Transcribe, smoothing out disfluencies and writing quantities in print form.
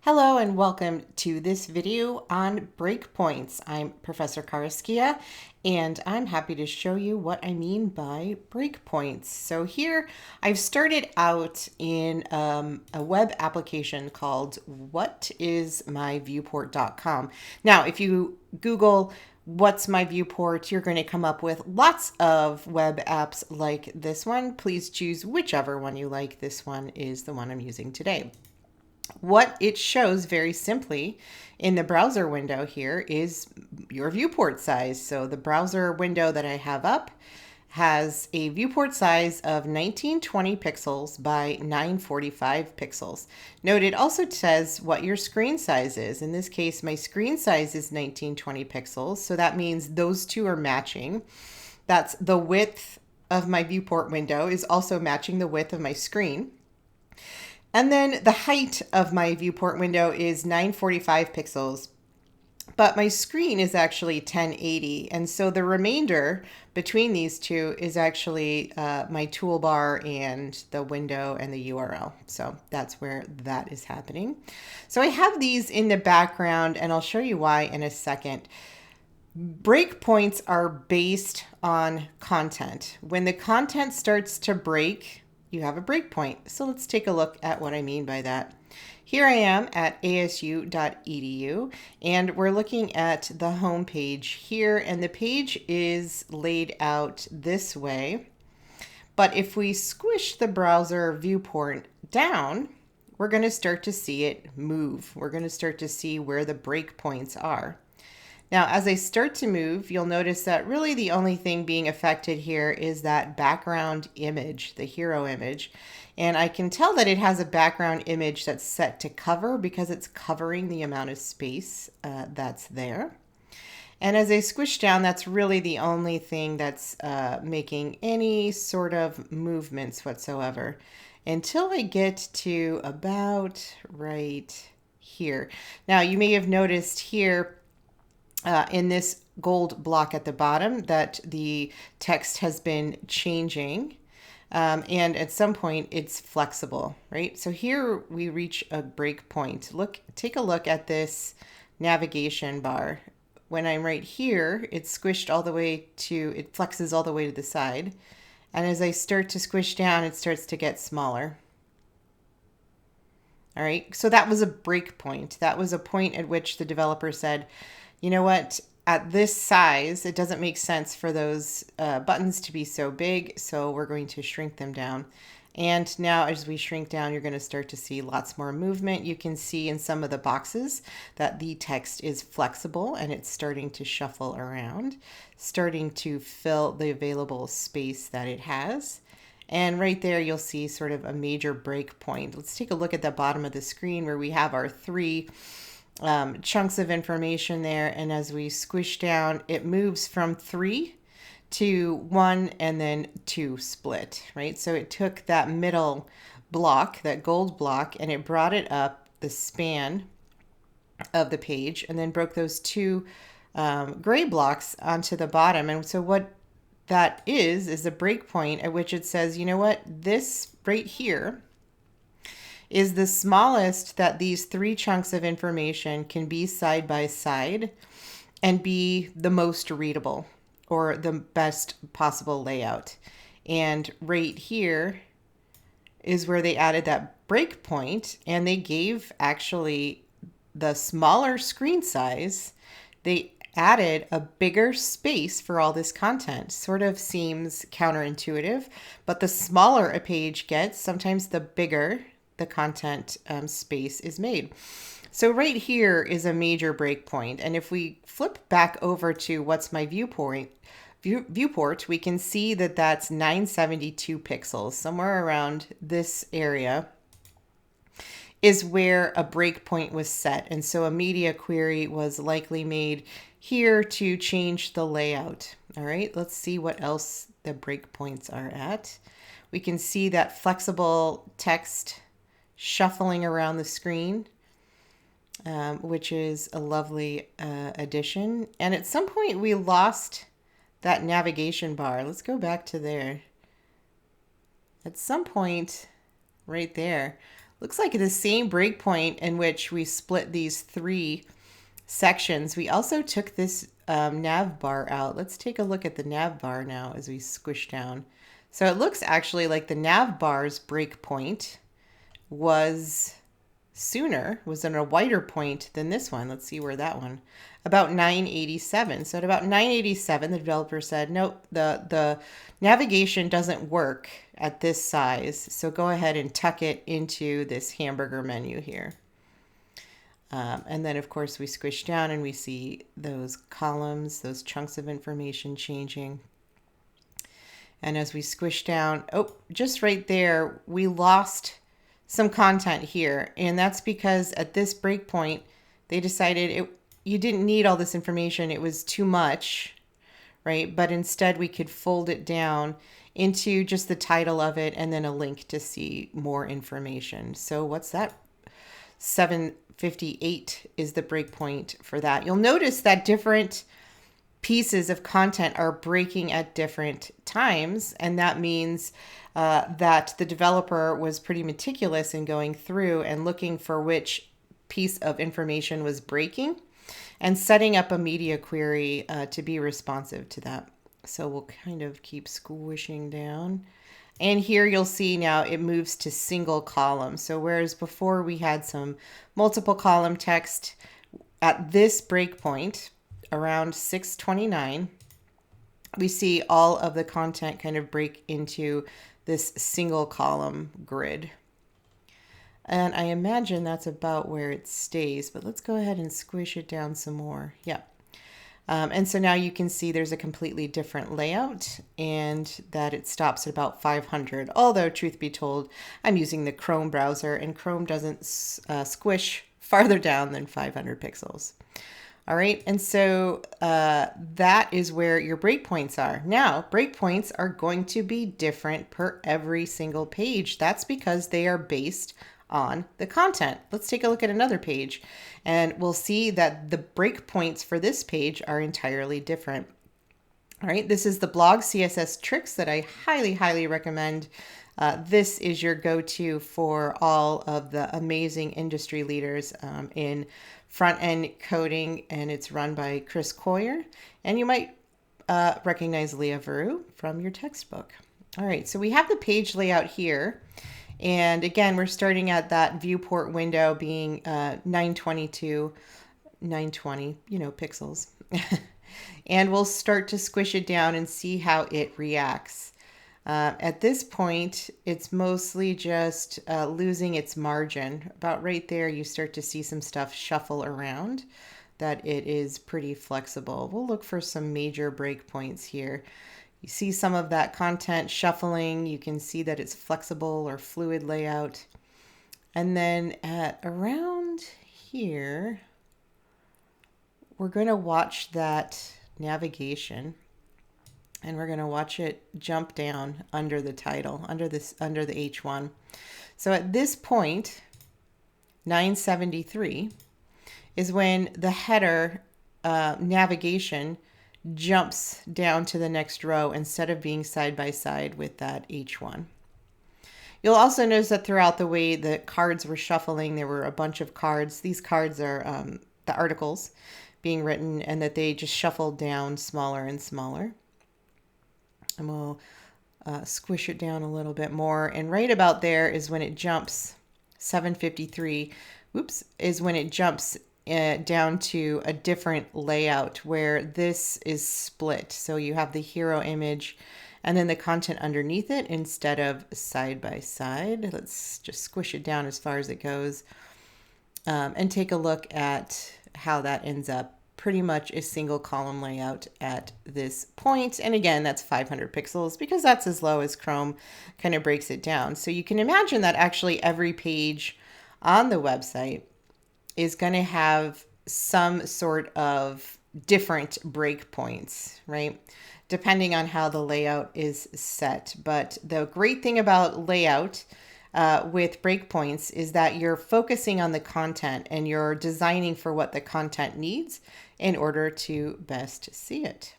Hello and welcome to this video on breakpoints. I'm Professor Karaskia and I'm happy to show you what I mean by breakpoints. So here I've started out in a web application called whatismyviewport.com. Now, if you Google What's My Viewport, you're going to come up with lots of web apps like this one. Please choose whichever one you like. This one is the one I'm using today. What it shows very simply in the browser window here is your viewport size. So the browser window that I have up has a viewport size of 1920 pixels by 945 pixels. Note it also says what your screen size is. In this case, my screen size is 1920 pixels. So that means those two are matching. That's the width of my viewport window is also matching the width of my screen. And then the height of my viewport window is 945 pixels, but my screen is actually 1080. And so the remainder between these two is actually my toolbar and the window and the URL. So that's where that is happening. So I have these in the background and I'll show you why in a second. Breakpoints are based on content. When the content starts to break, you have a breakpoint. So let's take a look at what I mean by that. Here I am at asu.edu and we're looking at the home page here, and the page is laid out this way. But if we squish the browser viewport down, we're going to start to see it move. We're going to start to see where the breakpoints are. Now, as I start to move, you'll notice that really the only thing being affected here is that background image, the hero image. And I can tell that it has a background image that's set to cover because it's covering the amount of space that's there. And as I squish down, that's really the only thing that's making any sort of movements whatsoever until I get to about right here. Now, you may have noticed here in this gold block at the bottom that the text has been changing. And at some point it's flexible, right? So here we reach a break point. Take a look at this navigation bar. When I'm right here, it's squished all the way to, it flexes all the way to the side. And as I start to squish down, it starts to get smaller. All right, so that was a break point. That was a point at which the developer said, you know what, at this size, it doesn't make sense for those buttons to be so big, so we're going to shrink them down. And now as we shrink down, you're going to start to see lots more movement. You can see in some of the boxes that the text is flexible and it's starting to shuffle around, starting to fill the available space that it has. And right there, you'll see sort of a major break point. Let's take a look at the bottom of the screen where we have our three chunks of information there. And as we squish down, it moves from 3 to 1 and then 2 split, right? So it took that middle block, that gold block, and it brought it up the span of the page and then broke those two gray blocks onto the bottom. And so what that is a breakpoint at which it says, you know what, this right here is the smallest that these three chunks of information can be side by side and be the most readable or the best possible layout. And right here is where they added that breakpoint, and they gave actually the smaller screen size, they added a bigger space for all this content. Sort of seems counterintuitive, but the smaller a page gets, sometimes the bigger the content space is made. So right here is a major breakpoint. And if we flip back over to What's My Viewport, we can see that that's 972 pixels. Somewhere around this area is where a breakpoint was set. And so a media query was likely made here to change the layout. All right, let's see what else the breakpoints are at. We can see that flexible text shuffling around the screen, which is a lovely addition. And at some point we lost that navigation bar. Let's go back to there. At some point right there, looks like the same breakpoint in which we split these three sections. We also took this nav bar out. Let's take a look at the nav bar now as we squish down. So it looks actually like the nav bar's breakpoint was in a wider point than this one. Let's see where that one, about 987. So at about 987, the developer said, nope, the navigation doesn't work at this size. So go ahead and tuck it into this hamburger menu here. And then of course we squish down and we see those columns, those chunks of information changing. And as we squish down, oh, just right there, we lost some content here. And that's because at this breakpoint, they decided you didn't need all this information. It was too much, right? But instead we could fold it down into just the title of it and then a link to see more information. So what's that? 758 is the breakpoint for that. You'll notice that different pieces of content are breaking at different times, and that means that the developer was pretty meticulous in going through and looking for which piece of information was breaking and setting up a media query to be responsive to that. So we'll kind of keep squishing down. And here you'll see now it moves to single column. So whereas before we had some multiple column text, at this breakpoint around 629, we see all of the content kind of break into this single column grid. And I imagine that's about where it stays, but let's go ahead and squish it down some more. Yeah. And so now you can see there's a completely different layout and that it stops at about 500. Although truth be told, I'm using the Chrome browser and Chrome doesn't squish farther down than 500 pixels. All right, and so that is where your breakpoints are. Now, breakpoints are going to be different per every single page. That's because they are based on the content. Let's take a look at another page, and we'll see that the breakpoints for this page are entirely different. All right, this is the blog CSS Tricks that I highly, highly recommend. This is your go-to for all of the amazing industry leaders in front-end coding, and it's run by Chris Coyier. And you might recognize Leah Veru from your textbook. All right, so we have the page layout here. And again, we're starting at that viewport window being 922, 920, pixels. And we'll start to squish it down and see how it reacts. At this point, it's mostly just losing its margin. About right there, you start to see some stuff shuffle around, that it is pretty flexible. We'll look for some major breakpoints here. You see some of that content shuffling. You can see that it's flexible or fluid layout. And then at around here, we're going to watch that navigation. And we're going to watch it jump down under the title, under the H1. So at this point, 973 is when the header navigation jumps down to the next row instead of being side by side with that H1. You'll also notice that throughout the way the cards were shuffling, there were a bunch of cards. These cards are the articles being written, and that they just shuffled down smaller and smaller. And we'll squish it down a little bit more. And right about there is when it jumps, 753, is when it jumps down to a different layout where this is split. So you have the hero image and then the content underneath it instead of side by side. Let's just squish it down as far as it goes and take a look at how that ends up. Pretty much a single column layout at this point. And again, that's 500 pixels because that's as low as Chrome kind of breaks it down. So you can imagine that actually every page on the website is going to have some sort of different breakpoints, right? Depending on how the layout is set. But the great thing about layout with breakpoints is that you're focusing on the content and you're designing for what the content needs in order to best see it.